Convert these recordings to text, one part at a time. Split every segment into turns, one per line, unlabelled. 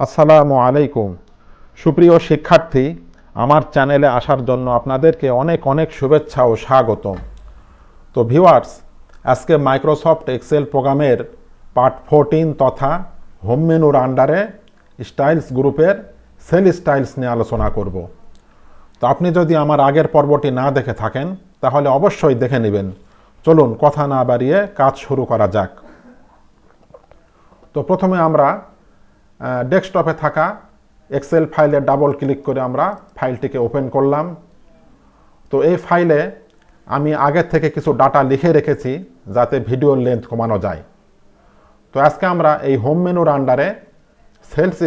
আসসালামু আলাইকুম। সুপ্রিয় শিক্ষার্থী, আমার চ্যানেলে আসার জন্য আপনাদেরকে অনেক অনেক শুভেচ্ছা ও স্বাগতম। তো ভিউয়ার্স, আজকে মাইক্রোসফট এক্সেল প্রোগ্রামের পার্ট 14 তথা হোম মেনুর আন্ডারে স্টাইলস গ্রুপের সেল স্টাইলস নিয়ে আলোচনা করব। তো আপনি যদি আমার আগের পর্বটি না দেখে থাকেন তাহলে অবশ্যই দেখে নেবেন। চলুন কথা না বাড়িয়ে কাজ শুরু করা যাক। তো প্রথমে আমরা ডেস্কটপে থাকা এক্সেল ফাইলে ডাবল ক্লিক করে আমরা ফাইলটিকে ওপেন করলাম। তো এই ফাইলে আমি আগের থেকে কিছু ডাটা লিখে রেখেছি যাতে ভিডিওর লেন্থ কমানো যায়। তো আজকে আমরা এই হোম মেনুর আন্ডারে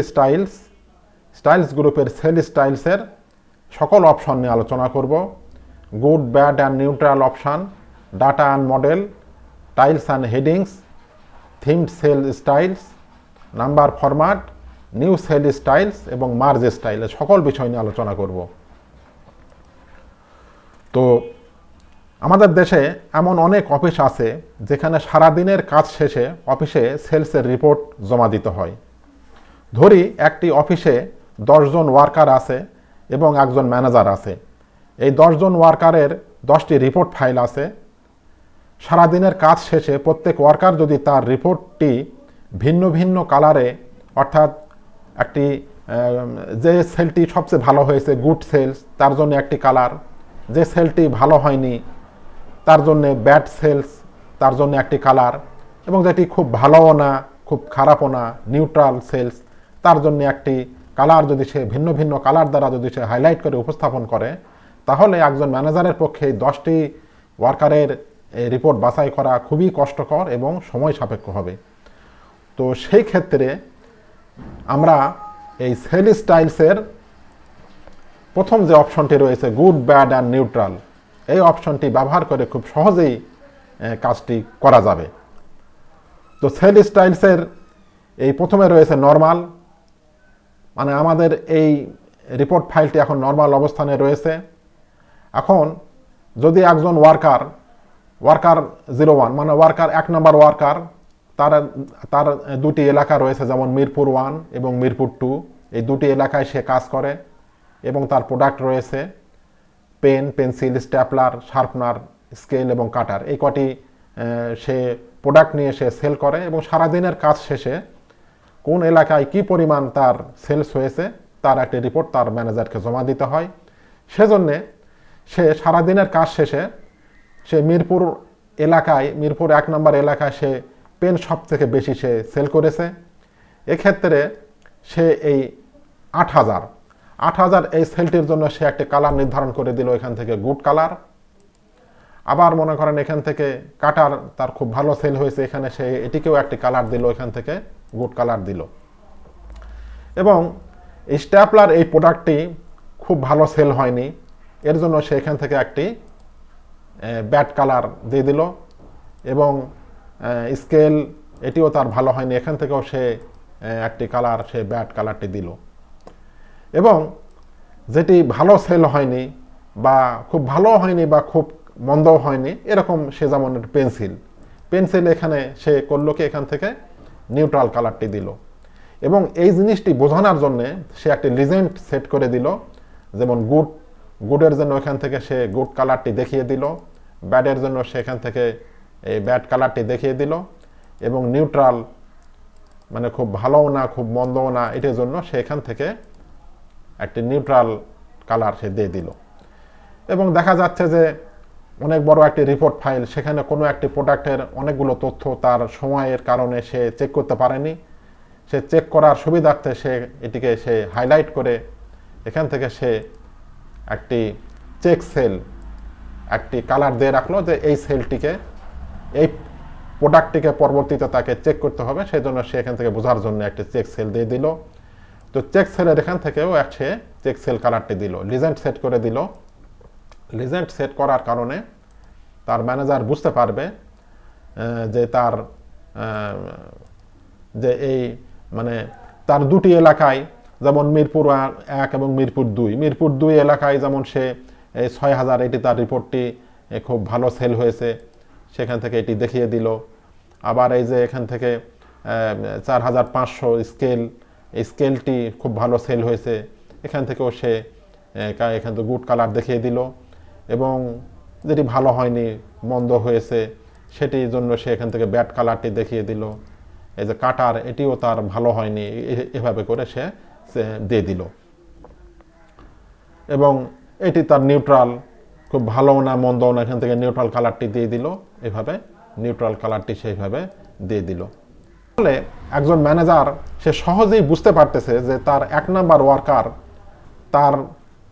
স্টাইলস গ্রুপের সেল স্টাইলসের সকল অপশন নিয়ে আলোচনা করব। Good, bad and neutral option, data and model, titles and headings, themed cell styles, number format, new cell styles এবং মার্জ স্টাইল, সকল বিষয় নিয়ে আলোচনা করব। তো আমাদের দেশে এমন অনেক অফিস আছে যেখানে সারাদিনের কাজ শেষে অফিসে সেলসের রিপোর্ট জমা দিতে হয়। ধরি একটি অফিসে 10 জন ওয়ার্কার আছে এবং একজন ম্যানেজার আছে। এই 10 জন ওয়ার্কারের 10টি রিপোর্ট ফাইল আছে। সারাদিনের কাজ শেষে প্রত্যেক ওয়ার্কার যদি তার রিপোর্টটি ভিন্ন ভিন্ন কালারে, অর্থাৎ একটি যে সেলটি সবচেয়ে ভালো হয়েছে গুড সেলস, তার জন্য একটি কালার, যে সেলটি ভালো হয়নি তার জন্য ব্যাড সেলস, তার জন্য একটি কালার, এবং যেটি খুব ভালোও না খুব খারাপও না নিউট্রাল সেলস, তার জন্য একটি কালার যদি সে ভিন্ন ভিন্ন কালার দ্বারা যদি সে হাইলাইট করে উপস্থাপন করে, তাহলে একজন ম্যানেজারের পক্ষে 10টি ওয়ার্কারের রিপোর্ট বাছাই করা খুবই কষ্টকর এবং সময় সাপেক্ষ হবে। তো সেই ক্ষেত্রে আমরা এই সেল স্টাইলসের প্রথম যে অপশনটি রয়েছে গুড, ব্যাড অ্যান্ড নিউট্রাল, এই অপশনটি ব্যবহার করে খুব সহজেই কাজটি করা যাবে। তো সেল স্টাইলসের এই প্রথমে রয়েছে নর্মাল, মানে আমাদের এই রিপোর্ট ফাইলটি এখন নর্মাল অবস্থানে রয়েছে। এখন যদি একজন ওয়ার্কার 01 মানে ওয়ার্কার 1 নম্বর ওয়ার্কার, তার দুটি এলাকা রয়েছে, যেমন মিরপুর 1 এবং মিরপুর 2, এই দুটি এলাকায় সে কাজ করে এবং তার প্রোডাক্ট রয়েছে pen, pencil, stapler, sharpener, scale এবং কাটার। এই কটি সে প্রোডাক্ট নিয়ে সে সেল করে এবং সারাদিনের কাজ শেষে কোন এলাকায় কি পরিমাণ তার সেলস হয়েছে তার একটি রিপোর্ট তার ম্যানেজারকে জমা দিতে হয়। সেজন্যে সে সারাদিনের কাজ শেষে সে মিরপুর 1 নম্বর এলাকায় সে পেন সব থেকে বেশি সে সেল করেছে। এক্ষেত্রে সে এই 8000 এই সেলটির জন্য সে একটি কালার নির্ধারণ করে দিল, এখান থেকে গুড কালার। আবার মনে করেন এখান থেকে কাটার তার খুব ভালো সেল হয়েছে, এখানে সে এটিকেও একটি কালার দিল, এখান থেকে গুড কালার দিল। এবং স্ট্যাপলার এই প্রোডাক্টটি খুব ভালো সেল হয়নি, এর জন্য সে এখান থেকে একটি ব্যাড কালার দিয়ে দিল। এবং স্কেল এটিও তার ভালো হয়নি, এখান থেকেও সে একটি কালার, সে ব্যাড কালারটি দিল। এবং যেটি ভালো সেল হয়নি বা খুব ভালো হয়নি বা খুব মন্দও হয়নি, এরকম সে যেমন পেন্সিল এখানে সে করলো কি এখান থেকে নিউট্রাল কালারটি দিল। এবং এই জিনিসটি বোঝানোর জন্য সে একটি লিজেন্ড সেট করে দিল, যেমন গুডের জন্য এখান থেকে সে গুড কালারটি দেখিয়ে দিল, ব্যাডের জন্য সে এখান থেকে এই ব্যাড কালারটি দেখিয়ে দিল, এবং নিউট্রাল মানে খুব ভালোও না খুব মন্দও না এটির জন্য সে এখান থেকে একটি নিউট্রাল কালার সে দিয়ে দিল। এবং দেখা যাচ্ছে যে অনেক বড় একটি রিপোর্ট ফাইল, সেখানে কোনো একটি প্রোডাক্টের অনেকগুলো তথ্য তার সময়ের কারণে সে চেক করতে পারেনি। সে চেক করার সুবিধার্থে সে এটিকে সে হাইলাইট করে এখান থেকে সে একটি চেক সেল একটি কালার দিয়ে রাখলো, যে এই সেলটিকে এই প্রোডাক্টটিকে পরবর্তীতে তাকে চেক করতে হবে, সেই জন্য সে এখান থেকে বোঝার জন্য একটি চেক সেল দিয়ে দিল। তো চেক সেলের এখান থেকেও সে চেক সেল কালারটি দিল, লিজেন্ড সেট করে দিল। লিজেন্ড সেট করার কারণে তার ম্যানেজার বুঝতে পারবে যে তার যে এই মানে তার দুটি এলাকায়, যেমন মিরপুর 1 এবং মিরপুর 2 এলাকায় যেমন সে এই 6000 এটি তার রিপোর্টটি খুব ভালো সেল হয়েছে, সেখান থেকে এটি দেখিয়ে দিল। আবার এই যে এখান থেকে 4500 স্কেল এই স্কেলটি খুব ভালো সেল হয়েছে, এখান থেকেও সে এখান থেকে গুড কালার দেখিয়ে দিল, এবং যেটি ভালো হয়নি মন্দ হয়েছে সেটির জন্য সে এখান থেকে ব্যাড কালারটি দেখিয়ে দিল। এই যে কাটার, এটিও তার ভালো হয়নি, এভাবে করে সে দিয়ে দিল। এবং এটি তার নিউট্রাল, খুব ভালো না মন্দ না, এখান থেকে নিউট্রাল কালারটি দিয়ে দিল, এভাবে নিউট্রাল কালারটি সেইভাবে দিয়ে দিল। ফলে একজন ম্যানেজার সে সহজেই বুঝতে পারতেছে যে তার 1 নাম্বার ওয়ার্কার তার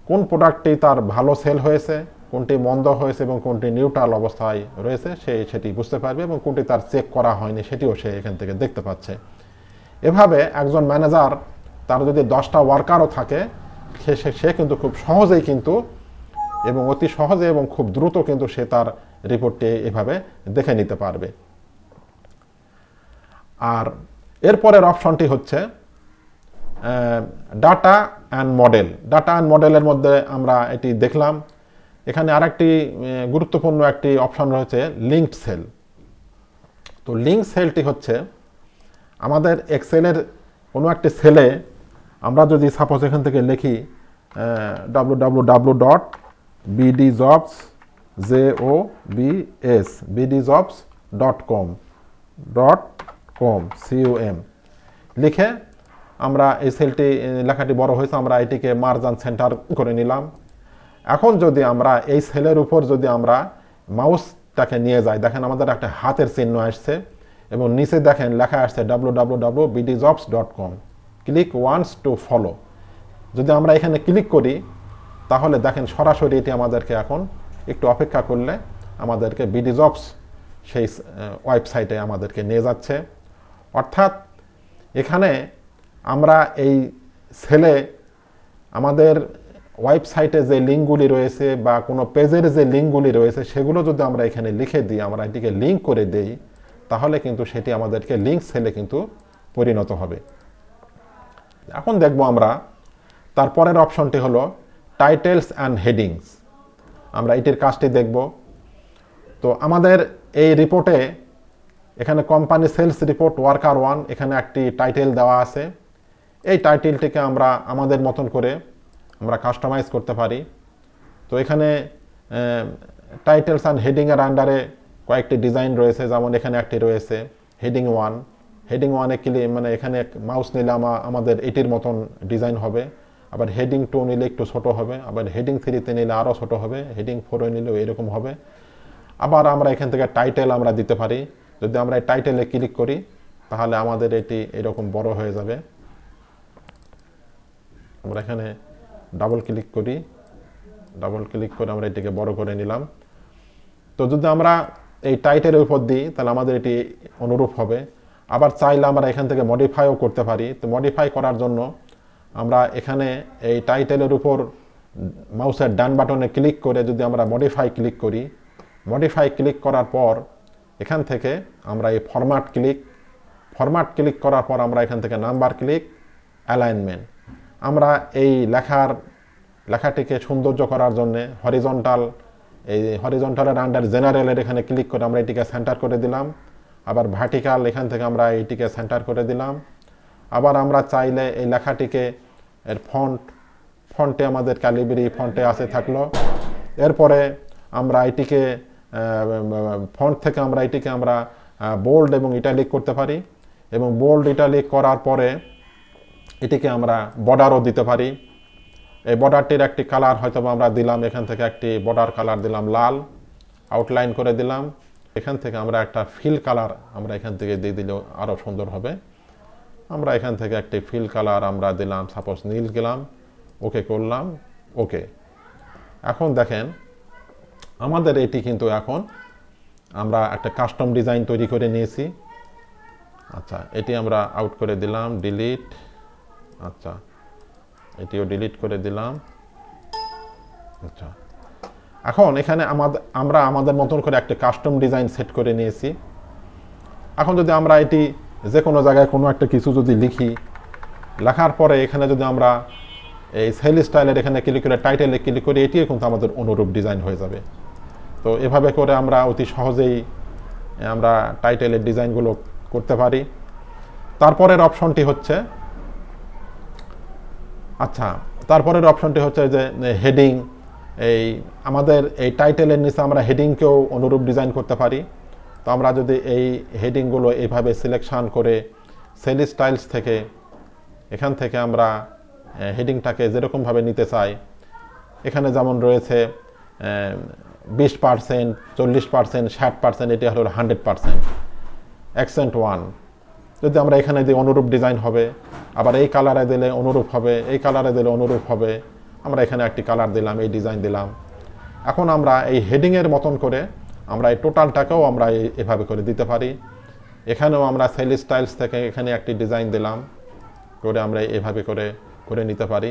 কোন প্রোডাক্টটি তার ভালো সেল হয়েছে, কোনটি মন্দ হয়েছে এবং কোনটি নিউট্রাল অবস্থায় রয়েছে সেটি বুঝতে পারবে, এবং কোনটি তার চেক করা হয়নি সেটিও সে এখান থেকে দেখতে পাচ্ছে। এভাবে একজন ম্যানেজার তার যদি 10টা ওয়ার্কারও থাকে সে কিন্তু খুব সহজেই কিন্তু এবং অতি সহজে এবং খুব দ্রুত কিন্তু সে তার রিপোর্টটি এভাবে দেখে নিতে পারবে। আর এরপরের অপশনটি হচ্ছে data and model. Data and মডেলের মধ্যে আমরা এটি দেখলাম। এখানে আরেকটি গুরুত্বপূর্ণ একটি অপশন রয়েছে লিঙ্কড সেল। তো লিঙ্ক সেলটি হচ্ছে আমাদের এক্সেলের কোনো একটি সেলে আমরা যদি সাপোজ এখান থেকে লিখি www.bdjobs.com লিখে আমরা এই সেলটি লেখাটি বড় হয়েছে, আমরা এটিকে মার্জান সেন্টার করে নিলাম। এখন যদি আমরা এই সেলের উপর যদি আমরা মাউসটাকে নিয়ে যাই, দেখেন আমাদের একটা হাতের চিহ্ন আসছে এবং নিচে দেখেন লেখা আসছে www.bdjobs.com, click once to follow. যদি আমরা এখানে ক্লিক করি তাহলে দেখেন সরাসরি এটি আমাদেরকে এখন একটু অপেক্ষা করলে আমাদেরকে বিডি জবস সেই ওয়েবসাইটে আমাদেরকে নিয়ে যাচ্ছে। অর্থাৎ এখানে আমরা এই সেলে আমাদের ওয়েবসাইটে যে লিঙ্কগুলি রয়েছে বা কোনো পেজের যে লিঙ্কগুলি রয়েছে সেগুলো যদি আমরা এখানে লিখে দিই, আমরা এটিকে লিঙ্ক করে দেই, তাহলে কিন্তু সেটি আমাদেরকে লিঙ্ক সেলে কিন্তু পরিণত হবে। এখন দেখব আমরা তারপরের অপশনটি হলো টাইটেলস অ্যান্ড হেডিংস। আমরা এটির কাজটি দেখব। তো আমাদের এই রিপোর্টে এখানে কোম্পানি সেলস রিপোর্ট ওয়ার্কার 1, এখানে একটি টাইটেল দেওয়া আছে। এই টাইটেলটিকে আমরা আমাদের মতন করে আমরা কাস্টমাইজ করতে পারি। তো এখানে টাইটেলস অ্যান্ড হেডিংয়ের আন্ডারে কয়েকটি ডিজাইন রয়েছে, যেমন এখানে একটি রয়েছে হেডিং 1। হেডিং 1-এ মানে এখানে মাউস নিলে আমাদের এটির মতন ডিজাইন হবে। আবার হেডিং 2 নিলে একটু ছোট হবে, আবার হেডিং 3-তে নিলে আরও ছোট হবে, হেডিং 4-এ নিলেও এরকম হবে। আবার আমরা এখান থেকে টাইটেল আমরা দিতে পারি। যদি আমরা এই টাইটেলে ক্লিক করি তাহলে আমাদের এটি এরকম বড় হয়ে যাবে। আমরা এখানে ডাবল ক্লিক করি, ডাবল ক্লিক করে আমরা এটিকে বড় করে নিলাম। তো যদি আমরা এই টাইটেলের উপর দিই তাহলে আমাদের এটি অনুরূপ হবে। আবার চাইলে আমরা এখান থেকে মডিফাইও করতে পারি। তো মডিফাই করার জন্য আমরা এখানে এই টাইটেলের উপর মাউসের ডান বাটনে ক্লিক করে যদি আমরা মডিফাই ক্লিক করি, মডিফাই ক্লিক করার পর এখান থেকে আমরা এই ফরম্যাট ক্লিক করার পর আমরা এখান থেকে নাম্বার ক্লিক, অ্যালাইনমেন্ট, আমরা এই লেখাটিকে সৌন্দর্য করার জন্য হরিজন্টালের আন্ডার জেনারেলের এখানে ক্লিক করে আমরা এটিকে সেন্টার করে দিলাম। আবার ভার্টিক্যাল এখান থেকে আমরা এইটিকে সেন্টার করে দিলাম। আবার আমরা চাইলে এই লেখাটিকে এর ফন্টে আমাদের ক্যালিব্রি ফন্টে আসে থাকলো। এরপরে আমরা এটিকে ফন্ট থেকে আমরা এটিকে আমরা বোল্ড এবং ইটালিক করতে পারি, এবং বোল্ড ইটালিক করার পরে এটিকে আমরা বর্ডারও দিতে পারি। এই বর্ডারটির একটি কালার হয়তো আমরা দিলাম, এখান থেকে একটি বর্ডার কালার দিলাম লাল, আউটলাইন করে দিলাম। এখান থেকে আমরা একটা ফিল কালার আমরা এখান থেকে দিয়ে দিলেও আরও সুন্দর হবে। আমরা এখান থেকে একটি ফিল কালার আমরা দিলাম, সাপোজ নীল গেলাম, ওকে করলাম, ওকে। এখন দেখেন আমাদের এটি কিন্তু এখন আমরা একটা কাস্টম ডিজাইন তৈরি করে নিয়েছি। আচ্ছা, এটি আমরা আউট করে দিলাম, ডিলিট। আচ্ছা, এটিও ডিলিট করে দিলাম। আচ্ছা, এখন এখানে আমরা আমাদের মতন করে একটা কাস্টম ডিজাইন সেট করে নিয়েছি। এখন যদি আমরা এটি যে কোনো জায়গায় কোনো একটা কিছু যদি লিখি, লেখার পরে এখানে যদি আমরা এই সেল স্টাইলের এখানে ক্লিক করে টাইটেলে ক্লিক করি, এটিও কিন্তু আমাদের অনুরূপ ডিজাইন হয়ে যাবে। তো এভাবে করে আমরা অতি সহজেই আমরা টাইটেলের ডিজাইনগুলো করতে পারি। তারপরের অপশনটি হচ্ছে আচ্ছা, তারপরের অপশনটি হচ্ছে যে হেডিং। এই আমাদের এই টাইটেলের নিচে আমরা হেডিংকেও অনুরূপ ডিজাইন করতে পারি। তো আমরা যদি এই হেডিংগুলো এইভাবে সিলেকশন করে সেল স্টাইলস থেকে এখান থেকে আমরা হেডিংটাকে যেরকমভাবে নিতে চাই, এখানে যেমন রয়েছে 20%, 40%, 60%, এটি হলো 100%, অ্যাকসেন্ট 1। যদি আমরা এখানে দিই অনুরূপ ডিজাইন হবে, আবার এই কালারে দিলে অনুরূপ হবে, এই কালারে দিলে অনুরূপ হবে। আমরা এখানে একটি কালার দিলাম, এই ডিজাইন দিলাম। এখন আমরা এই হেডিংয়ের মতন করে আমরা এই টোটালটাকেও আমরা এভাবে করে দিতে পারি। এখানেও আমরা সেল স্টাইলস থেকে এখানে একটি ডিজাইন দিলাম, করে আমরা এভাবে করে করে নিতে পারি।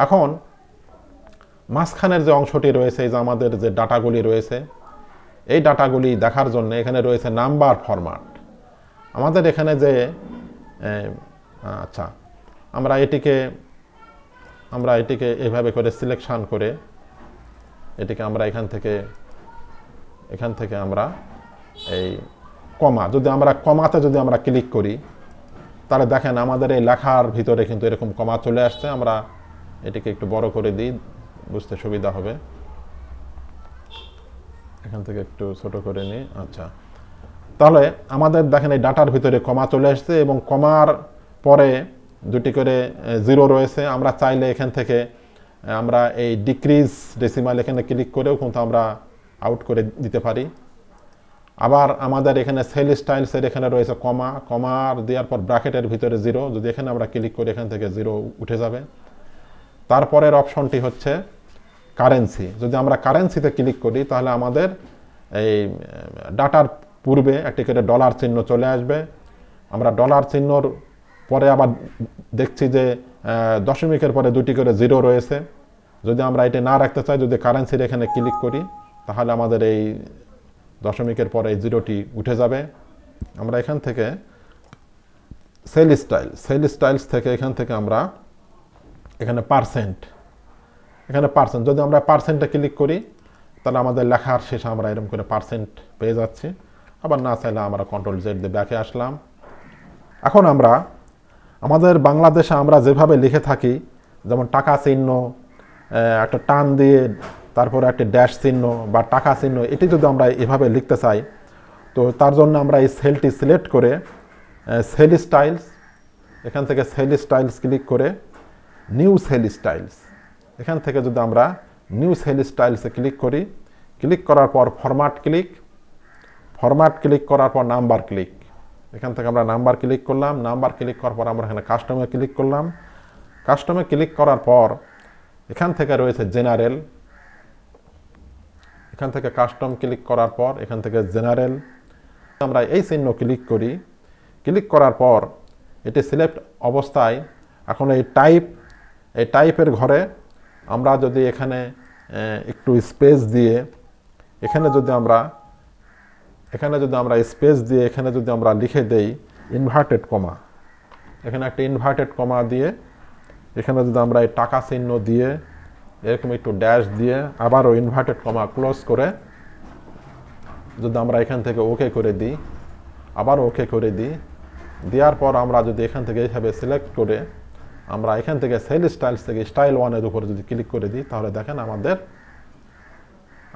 এখন মাঝখানের যে অংশটি রয়েছে, এই যে আমাদের যে ডাটাগুলি রয়েছে, এই ডাটাগুলি দেখার জন্য এখানে রয়েছে নাম্বার ফরম্যাট। আমাদের এখানে যে আচ্ছা, আমরা এটিকে এভাবে করে সিলেকশন করে এটিকে আমরা এখান থেকে আমরা এই কমা, যদি আমরা কমাতে যদি আমরা ক্লিক করি, তাহলে দেখেন আমাদের এই লেখার ভিতরে কিন্তু এরকম কমা চলে আসছে। আমরা এটিকে একটু বড় করে দিই, বুঝতে সুবিধা হবে। এখান থেকে একটু ছোট করে নিই। আচ্ছা, তাহলে আমাদের দেখেন এই ডাটার ভিতরে কমা চলে আসছে এবং কমার পরে দুটি করে জিরো রয়েছে। আমরা চাইলে এখান থেকে আমরা এই ডিক্রিজ ডেসিমাল এখানে ক্লিক করেও কিন্তু আমরা আউট করে দিতে পারি। আবার আমাদের এখানে সেল স্টাইলসের এখানে রয়েছে কমার দেওয়ার পর ব্র্যাকেটের ভিতরে জিরো, যদি এখানে আমরা ক্লিক করি এখান থেকে জিরো উঠে যাবে। তারপরের অপশনটি হচ্ছে কারেন্সি। যদি আমরা কারেন্সিতে ক্লিক করি তাহলে আমাদের এই ডাটার পূর্বে একটি করে ডলার চিহ্ন চলে আসবে। আমরা ডলার চিহ্নর পরে আবার দেখছি যে দশমিকের পরে দুটি করে জিরো রয়েছে। যদি আমরা এটি না রাখতে চাই, যদি কারেন্সির এখানে ক্লিক করি, তাহলে আমাদের এই দশমিকের পরে এই জিরোটি উঠে যাবে। আমরা এখান থেকে সেল স্টাইলস থেকে এখান থেকে আমরা এখানে পার্সেন্ট যদি আমরা পার্সেন্টে ক্লিক করি, তাহলে আমাদের লেখার শেষে আমরা এরকম করে পার্সেন্ট পেয়ে যাচ্ছি। আবার না চাইলে আমরা কন্ট্রোল জেড দিয়ে ব্যাকে আসলাম। এখন আমরা আমাদের বাংলাদেশে আমরা যেভাবে লিখে থাকি, যেমন টাকা চিহ্ন, একটা টান দিয়ে তারপরে একটা ড্যাশ চিহ্ন বা টাকা চিহ্ন, এটি যদি আমরা এভাবে লিখতে চাই, তো তার জন্য আমরা এই সেলটি সিলেক্ট করে সেল স্টাইলস, এখান থেকে সেল স্টাইলস ক্লিক করে নিউ সেল স্টাইলস, এখান থেকে যদি আমরা নিউ সেল স্টাইলসে ক্লিক করি, ক্লিক করার পর ফরম্যাট ক্লিক করার পর নাম্বার ক্লিক, এখান থেকে আমরা নাম্বার ক্লিক করলাম। নাম্বার ক্লিক করার পর আমরা এখানে কাস্টমে ক্লিক করলাম। কাস্টমে ক্লিক করার পর এখান থেকে রয়েছে জেনারেল, এখান থেকে কাস্টম ক্লিক করার পর এখান থেকে জেনারেল আমরা এই চিহ্ন ক্লিক করি। ক্লিক করার পর এটি সিলেক্ট অবস্থায় এখন এই টাইপের ঘরে আমরা যদি এখানে একটু স্পেস দিয়ে এখানে যদি আমরা স্পেস দিয়ে এখানে যদি আমরা লিখে দেই ইনভার্টেড কমা, এখানে একটা ইনভার্টেড কমা দিয়ে এখানে যদি আমরা এই টাকা চিহ্ন দিয়ে এরকম একটু ড্যাশ দিয়ে আবারও ইনভার্টেড কমা ক্লোজ করে যদি আমরা এখান থেকে ওকে করে দিই, আবার ওকে করে দিই, দেওয়ার পর আমরা যদি এখান থেকে এইভাবে সিলেক্ট করে আমরা এখান থেকে সেল স্টাইলস থেকে স্টাইল 1-এর উপরে যদি ক্লিক করে দিই, তাহলে দেখেন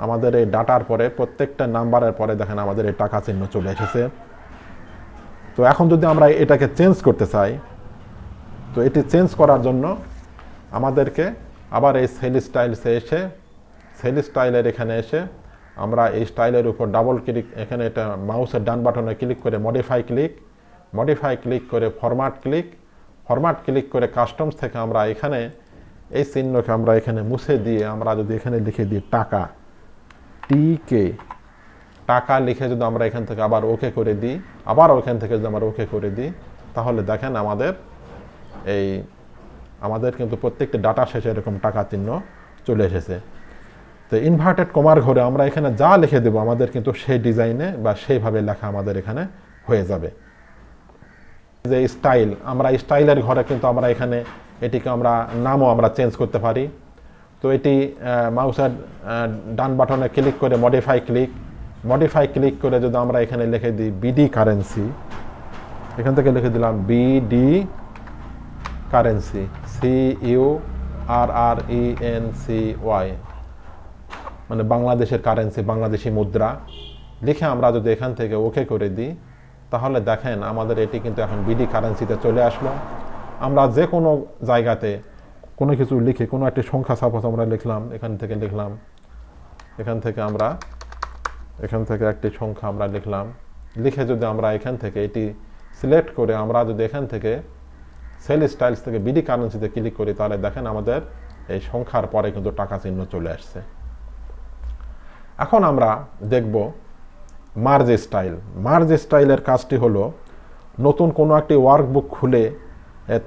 আমাদের এই ডাটার পরে প্রত্যেকটা নাম্বারের পরে দেখেন আমাদের এই টাকা চিহ্ন চলে এসেছে। তো এখন যদি আমরা এটাকে চেঞ্জ করতে চাই, তো এটি চেঞ্জ করার জন্য আমাদেরকে আবার এই সেল স্টাইলসে এসে সেল স্টাইলের এখানে এসে আমরা এই স্টাইলের উপর ডাবল ক্লিক, এখানে এটা মাউসের ডান বাটনে ক্লিক করে মডিফাই ক্লিক করে ফরম্যাট ক্লিক করে কাস্টমস থেকে আমরা এখানে এই চিহ্নকে আমরা এখানে মুছে দিয়ে আমরা যদি এখানে লিখে দিই টাকা, টাকা লিখে যদি আমরা এখান থেকে আবার ওকে করে দিই, আবার ওখান থেকে যদি আমরা ওকে করে দিই, তাহলে দেখেন আমাদের কিন্তু প্রত্যেকটি ডাটা শেষে এরকম টাকা চিহ্ন চলে এসেছে। তো ইনভার্টেড কমার ঘরে আমরা এখানে যা লিখে দেব আমাদের কিন্তু সেই ডিজাইনে বা সেইভাবে লেখা আমাদের এখানে হয়ে যাবে। যে স্টাইল, আমরা স্টাইলের ঘরে কিন্তু আমরা এখানে এটিকে আমরা নামও আমরা চেঞ্জ করতে পারি। তো এটি মাউসের ডান বাটনে ক্লিক করে মডিফাই ক্লিক করে যদি আমরা এখানে লিখে দিই বিডি কারেন্সি, এখান থেকে লিখে দিলাম বিডি কারেন্সি, CURRENCY, মানে বাংলাদেশের কারেন্সি, বাংলাদেশি মুদ্রা লিখে আমরা যদি এখান থেকে ওকে করে দিই, তাহলে দেখেন আমাদের এটি কিন্তু এখন বিডি কারেন্সিতে চলে আসলো। আমরা যে কোনো জায়গাতে কোনো কিছু লিখে, কোনো একটি সংখ্যা সাপোজ আমরা লিখলাম, এখান থেকে একটি সংখ্যা আমরা লিখলাম, লিখে যদি আমরা এখান থেকে এটি সিলেক্ট করে আমরা যদি এখান থেকে সেল স্টাইলস থেকে বিডি কারেন্সিতে ক্লিক করি, তাহলে দেখেন আমাদের এই সংখ্যার পরে কিন্তু টাকা চিহ্ন চলে আসছে। এখন আমরা দেখব মার্জ স্টাইল। মার্জ স্টাইলের কাজটি হলো, নতুন কোনো একটি ওয়ার্কবুক খুলে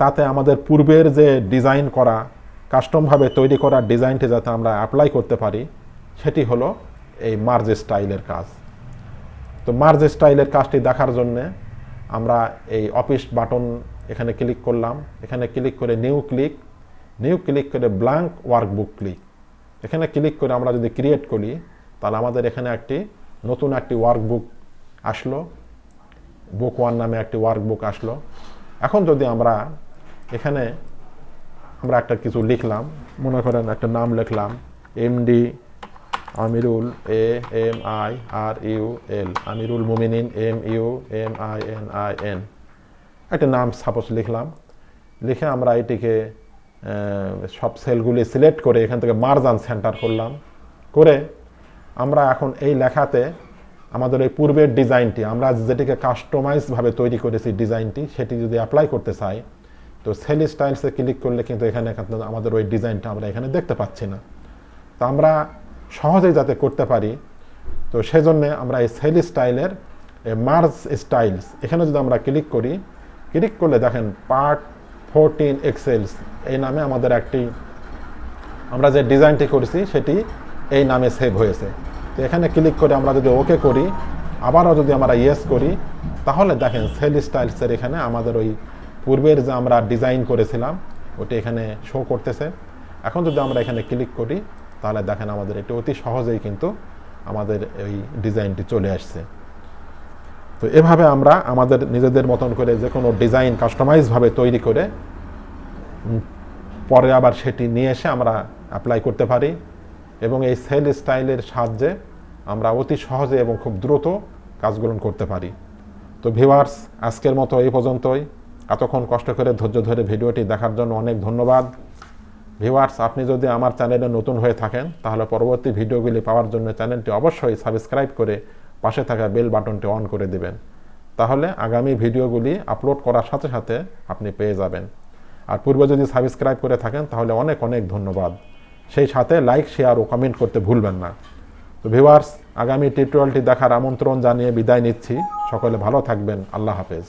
তাতে আমাদের পূর্বের যে ডিজাইন করা, কাস্টমভাবে তৈরি করা ডিজাইনটি যাতে আমরা অ্যাপ্লাই করতে পারি, সেটি হলো এই মার্জ স্টাইলের কাজ। তো মার্জ স্টাইলের কাজটি দেখার জন্যে আমরা এই অফিস বাটন এখানে ক্লিক করলাম, এখানে ক্লিক করে নিউ ক্লিক করে ব্ল্যাঙ্ক ওয়ার্কবুক এখানে ক্লিক করে আমরা যদি ক্রিয়েট করি, তাহলে আমাদের এখানে নতুন একটি ওয়ার্কবুক আসলো, বুক 1 নামে একটি ওয়ার্কবুক আসলো। এখন যদি আমরা এখানে একটা কিছু লিখলাম, মনে করেন একটা নাম লিখলাম MD আমিরুল, AMIRUL, আমিরুল মুমিনিন, MUMININ, একটা নাম সাপোজ লিখলাম। লিখে আমরা এটিকে সব সেলগুলি সিলেক্ট করে এখান থেকে মার্জ অ্যান্ড সেন্টার করলাম, করে আমরা এখন এই লেখাতে আমাদের এই পূর্বের ডিজাইনটি, আমরা যেটিকে কাস্টমাইজভাবে তৈরি করেছি ডিজাইনটি, সেটি যদি অ্যাপ্লাই করতে চাই, তো সেল স্টাইলসে ক্লিক করলে কিন্তু এখানে আমাদের ওই ডিজাইনটা আমরা এখানে দেখতে পাচ্ছি না। তো আমরা সহজেই যাতে করতে পারি, তো সেজন্য আমরা এই সেল স্টাইলের মার্জ স্টাইলস এখানে যদি আমরা ক্লিক করি, ক্লিক করলে দেখেন পার্ট 14 এক্সেলস এই নামে আমাদের আমরা যে ডিজাইনটি করেছি সেটি এই নামে সেভ হয়েছে। তো এখানে ক্লিক করে আমরা যদি ওকে করি, আবারও যদি আমরা ইয়েস করি, তাহলে দেখেন সেল স্টাইলসের এখানে আমাদের ওই পূর্বের যে আমরা ডিজাইন করেছিলাম ওটি এখানে শো করতেছে। এখন যদি আমরা এখানে ক্লিক করি, তাহলে দেখেন আমাদের এটি অতি সহজেই কিন্তু আমাদের এই ডিজাইনটি চলে আসছে। তো এভাবে আমরা আমাদের নিজেদের মতন করে যে কোনো ডিজাইন কাস্টমাইজভাবে তৈরি করে পরে আবার সেটি নিয়ে এসে আমরা অ্যাপ্লাই করতে পারি, এবং এই সেল স্টাইলের সাহায্যে আমরা অতি সহজে এবং খুব দ্রুত কাজগুলো করতে পারি। তো ভিউয়ার্স, আজকের মতো এই পর্যন্তই। এতক্ষণ কষ্ট করে ধৈর্য ধরে ভিডিওটি দেখার জন্য অনেক ধন্যবাদ। ভিউয়ার্স, আপনি যদি আমার চ্যানেলে নতুন হয়ে থাকেন, তাহলে পরবর্তী ভিডিওগুলি পাওয়ার জন্য চ্যানেলটি অবশ্যই সাবস্ক্রাইব করে পাশে থাকা বেল বাটনটি অন করে দিবেন। তাহলে আগামী ভিডিওগুলি আপলোড করার সাথে সাথে আপনি পেয়ে যাবেন। আর পূর্বে যদি সাবস্ক্রাইব করে থাকেন, তাহলে অনেক অনেক ধন্যবাদ। সেই সাথে লাইক, শেয়ার ও কমেন্ট করতে ভুলবেন না। তো ভিউয়ার্স, আগামী টিউটোরিয়ালটি দেখার আমন্ত্রণ জানিয়ে বিদায় নিচ্ছি। সকলে ভালো থাকবেন। আল্লাহ হাফেজ।